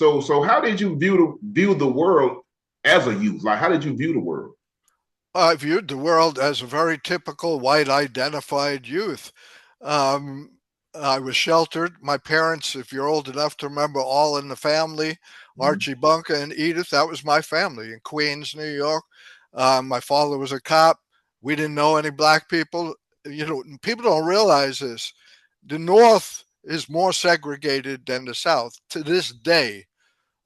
So how did you view the world as a youth? Like, how did you view the world? I viewed the world as a very typical white identified youth. Um, I was sheltered. My parents, if you're old enough to remember All in the Family, Mhm. Archie Bunker and Edith, that was my family in Queens, New York. My father was a cop. We didn't know any black people. You know, people don't realize this. The North is more segregated than the South to this day.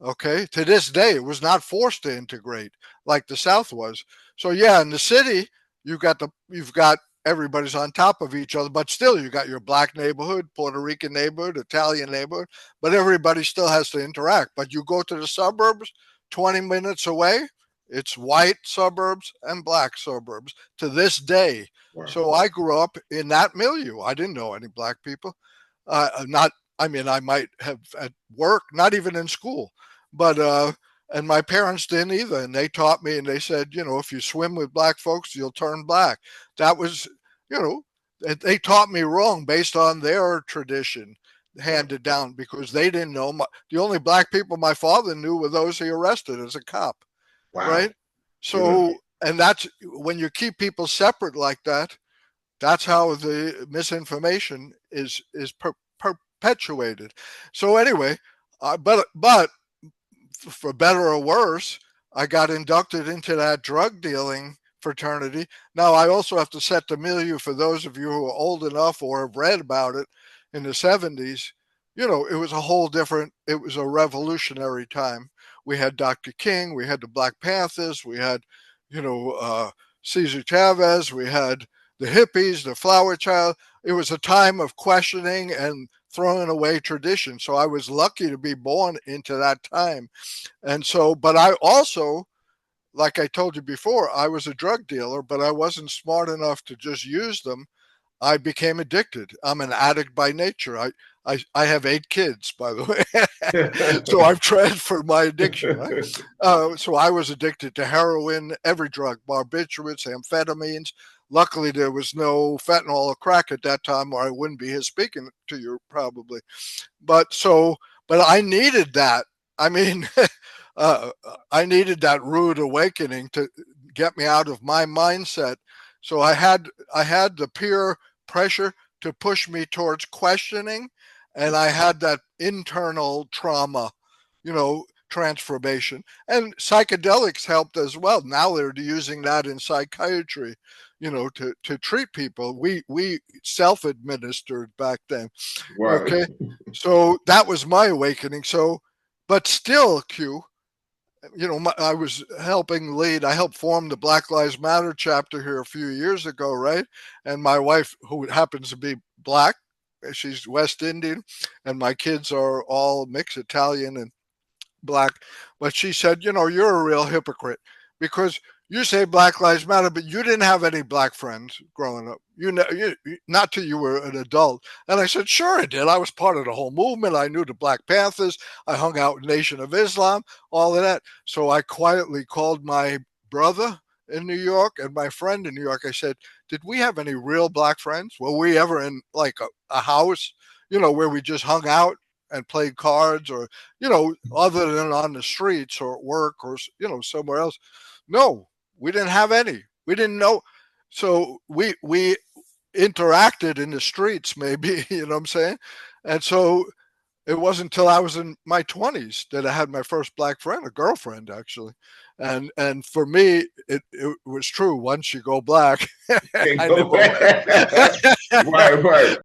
Okay, to this day, it was not forced to integrate like the South was. So yeah, in the city, you've got everybody's on top of each other, but still you got your black neighborhood, Puerto Rican neighborhood, Italian neighborhood, but everybody still has to interact. But you go to the suburbs, 20 minutes away, it's white suburbs and black suburbs to this day. Wow. So I grew up in that milieu. I didn't know any black people. Not, I mean, I might have at work, not even in school, but and my parents didn't either. And they taught me, and they said, you know, if you swim with black folks, you'll turn black. That was, you know, they taught me wrong based on their tradition Wow. handed down because they didn't know. The only black people my father knew were those he arrested as a cop, Wow. right? Yeah. So, and that's when you keep people separate like that. That's how the misinformation is perpetuated. So anyway, but for better or worse, I got inducted into that drug dealing fraternity. Now, I also have to set the milieu for those of you who are old enough or have read about it in the 70s. You know, it was a whole different, it was a revolutionary time. We had Dr. King, we had the Black Panthers, we had, you know, Cesar Chavez, we had the hippies, the flower child. It was a time of questioning and throwing away tradition. So I was lucky to be born into that time. And so, but I also, like I told you before, I was a drug dealer, but I wasn't smart enough to just use them. I became addicted. I'm an addict by nature. I have 8 kids, by the way. So I've transferred my addiction, right? So I was addicted to heroin, every drug, barbiturates, amphetamines. Luckily, there was no fentanyl or crack at that time, or I wouldn't be here speaking to you probably. But so, but I needed that. I mean, uh, I needed that rude awakening to get me out of my mindset. So I had the peer pressure to push me towards questioning, and I had that internal trauma, you know, transformation. And psychedelics helped as well. Now they're using that in psychiatry, you know, to treat people. We self administered back then. Right. Okay, so that was my awakening. So, but still, Q, you know, I was helping lead. I helped form the Black Lives Matter chapter here a few years ago, right? And my wife, who happens to be black, she's West Indian, and my kids are all mixed Italian and black. But she said, you know, you're a real hypocrite because you say Black Lives Matter, but you didn't have any black friends growing up. You know, not till you were an adult. And I said, sure, I did. I was part of the whole movement. I knew the Black Panthers. I hung out with Nation of Islam, all of that. So I quietly called my brother in New York and my friend in New York. I said, did we have any real black friends? Were we ever in like a house, you know, where we just hung out and played cards or, you know, other than on the streets or at work or, you know, somewhere else? No, we didn't have any. We didn't know. So we interacted in the streets, maybe, you know what I'm saying? And so it wasn't until I was in my 20s that I had my first black friend, a girlfriend actually. And for me, it was true. Once you go black, Can't I go never back. went. Right, right.